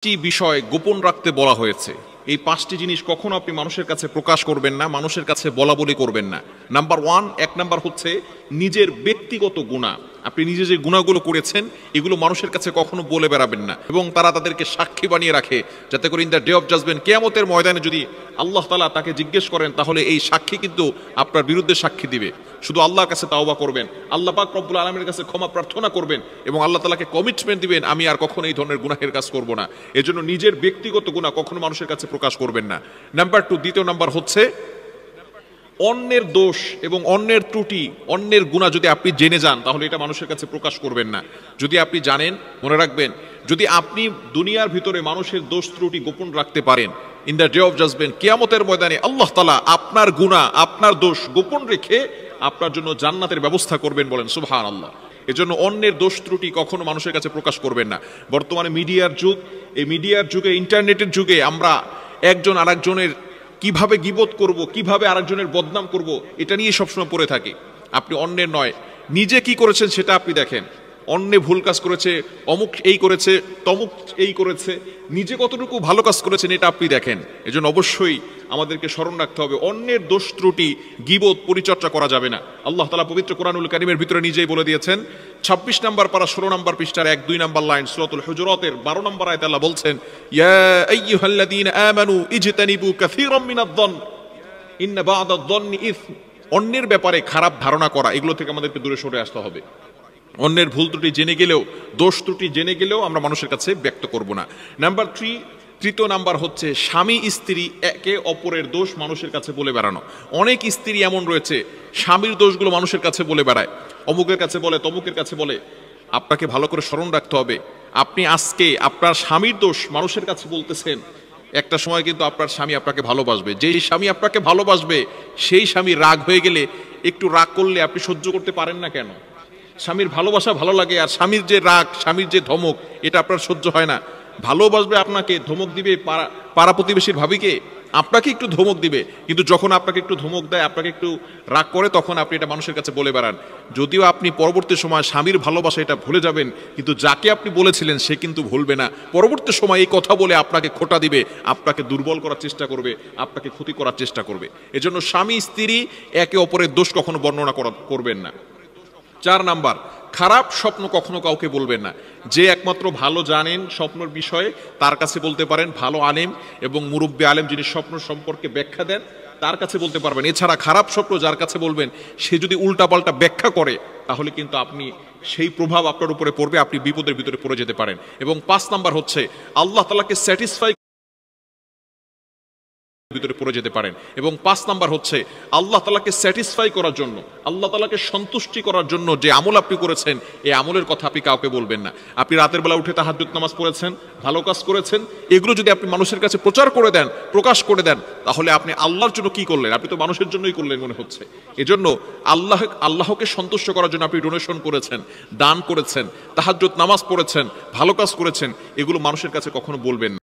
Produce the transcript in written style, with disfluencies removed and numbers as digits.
পাঁচটি বিষয় গোপন রাখতে বলা হয়েছে। এই পাঁচটি জিনিস কখনো আপনি মানুষের কাছে প্রকাশ করবেন না, মানুষের কাছে বলা বলি করবেন না। নাম্বার ওয়ান, এক নাম্বার হচ্ছে নিজের ব্যক্তিগত গুনাহ। আপনি নিজে যে গুনাহগুলো করেছেন এগুলো মানুষের কাছে কখনো বলে বেড়াবেন না, এবং তারা তাদেরকে সাক্ষী বানিয়ে রাখে, যাতে করে in the day of judgement, কিয়ামতের ময়দানে যদি আল্লাহ তাআলা তাকে জিজ্ঞেস করেন, তাহলে এই সাক্ষী কিন্তু আপনার বিরুদ্ধে সাক্ষী দিবে। শুধু আল্লাহর কাছে তাওবা করবেন, আল্লাহ পাক রব্বুল আলামিনের কাছে ক্ষমা প্রার্থনা করবেন, এবং আল্লাহ তাআলাকে কমিটমেন্ট দিবেন আমি আর কখনো এই ধরনের গুনাহের কাজ করব না। এজন্য নিজের ব্যক্তিগত গুনাহ কখনো মানুষের কাছে প্রকাশ করবেন না। নাম্বার টু, দ্বিতীয় নাম্বার হচ্ছে অন্যের দোষ এবং অন্যের ত্রুটি, অন্যের গুনাহ যদি আপনি জেনে যান, তাহলে এটা মানুষের কাছে প্রকাশ করবেন না। যদি আপনি জানেন, মনে রাখবেন, যদি আপনি দুনিয়ার ভিতরে মানুষের দোষ ত্রুটি গোপন রাখতে পারেন, in the day of judgement, কিয়ামতের ময়দানে আল্লাহ তাআলা আপনার গুনাহ, আপনার দোষ গোপন রেখে আপনার জন্য জান্নাতের ব্যবস্থা করবেন। বলেন সুবহানাল্লাহ। এজন্য অন্যের দোষ ত্রুটি কখনো মানুষের কাছে প্রকাশ করবেন না। বর্তমানে মিডিয়ার যুগ, এই মিডিয়ার যুগে, ইন্টারনেটের যুগে আমরা একজন আরেকজনের কিভাবে গীবত করব, কিভাবে আরেকজনের বদনাম করব, এটা নিয়ে সবসময় পড়ে থাকি। আপনি অন্যের নয়, নিজে কি করেছেন সেটা আপনি দেখেন। অন্যে ভুল কাজ করেছে, অমুক এই করেছে, তমুক এই করেছে, নিজে কতটুকু ভালো কাজ করেছেন এটা আপনি দেখেন। এজন্য অবশ্যই আমাদেরকে স্মরণ রাখতে হবে, অন্যের দোষ ত্রুটি, গীবত পরিচর্যা করা যাবে না। আল্লাহ তাআলা পবিত্র কোরআনুল কারীমের ভিতরে নিজেই বলে দিয়েছেন, 26 নম্বর পারা 16 নম্বর পৃষ্ঠার 1-2 নম্বর লাইন, সূরাতুল হুজুরাতের 12 নম্বর আয়াতে আল্লাহ বলছেন, ইয়া আইয়ুহাল্লাযীনা আমানু ইজতানিবু কাসীরাম মিনায-যন্ন ইন্না বা'দায-যন্নি ইসম। অন্যের ব্যাপারে খারাপ ধারণা করা, এগুলো থেকে আমাদেরকে দূরে সরে আসতে হবে। অন্যের ভুল ত্রুটি জেনে গেলেও, দোষ ত্রুটি জেনে গেলেও আমরা মানুষের কাছে ব্যক্ত করব না। নাম্বার থ্রি, তৃতীয় নাম্বার হচ্ছে স্বামী স্ত্রী একে অপরের দোষ মানুষের কাছে বলে বেড়ানো। অনেক স্ত্রী এমন রয়েছে স্বামীর দোষগুলো মানুষের কাছে বলে বেড়ায়, অমুকের কাছে বলে, তমুকের কাছে বলে। আপনাকে ভালো করে স্মরণ রাখতে হবে, আপনি আজকে আপনার স্বামীর দোষ মানুষের কাছে বলতেছেন, একটা সময় কিন্তু আপনার স্বামী আপনাকে ভালোবাসবে। যেই স্বামী আপনাকে ভালোবাসবে সেই স্বামী রাগ হয়ে গেলে, একটু রাগ করলে আপনি সহ্য করতে পারেন না কেন? স্বামীর ভালোবাসা ভালো লাগে, আর স্বামীর যে রাগ, স্বামীর যে ধমক, এটা আপনার সহ্য হয় না। ভালোবাসবে আপনাকে, ধমক দিবে পাড়া প্রতিবেশীর ভাবিকে, আপনাকে একটু ধমক দিবে, কিন্তু যখন আপনাকে একটু ধমক দেয়, আপনাকে একটু রাগ করে, তখন আপনি এটা মানুষের কাছে বলে বেড়ান। যদিও আপনি পরবর্তী সময় স্বামীর ভালোবাসা এটা ভুলে যাবেন, কিন্তু যাকে আপনি বলেছিলেন সে কিন্তু ভুলবে না। পরবর্তী সময় এই কথা বলে আপনাকে খোঁটা দিবে, আপনাকে দুর্বল করার চেষ্টা করবে, আপনাকে ক্ষতি করার চেষ্টা করবে। এজন্য স্বামী স্ত্রী একে অপরের দোষ কখনো বর্ণনা করবেন না। 4 নাম্বার, খারাপ স্বপ্ন কখনো কাউকে বলবেন না। যে একমাত্র ভালো জানেন স্বপ্নের বিষয়ে, তার কাছে বলতে পারেন। ভালো আলেম এবং মুরব্বী আলেম যিনি স্বপ্ন সম্পর্কে ব্যাখ্যা দেন, তার কাছে বলতে পারবেন। এছাড়া খারাপ স্বপ্ন যার কাছে বলবেন, সে যদি উল্টাপাল্টা ব্যাখ্যা করে, তাহলে কিন্তু আপনি সেই প্রভাব আপনার উপরে পড়বে, আপনি বিপদের ভিতরে পড়ে যেতে পারেন। এবং 5 নাম্বার হচ্ছে আল্লাহ তাআলাকে স্যাটিসফাই ভিতরে পড়ে যেতে পারেন। এবং 5 নাম্বার হচ্ছে আল্লাহ তাআলাকে স্যাটিসফাই করার জন্য, আল্লাহ তাআলাকে সন্তুষ্টি করার জন্য যে আমল আপনি করেছেন, এই আমলের কথা আপনি কাউকে বলবেন না। আপনি রাতের বেলা উঠে তাহাজ্জুদ নামাজ পড়েছেন, ভালো কাজ করেছেন, এগুলো যদি আপনি মানুষের কাছে প্রচার করে দেন, প্রকাশ করে দেন, তাহলে আপনি আল্লাহর জন্য কি করলেন? আপনি তো মানুষের জন্যই করলেন মনে হচ্ছে। এজন্য আল্লাহকে সন্তুষ্ট করার জন্য আপনি ডোনেশন করেছেন, দান করেছেন, তাহাজ্জুদ নামাজ পড়েছেন, ভালো কাজ করেছেন, এগুলো মানুষের কাছে কখনো বলবেন না।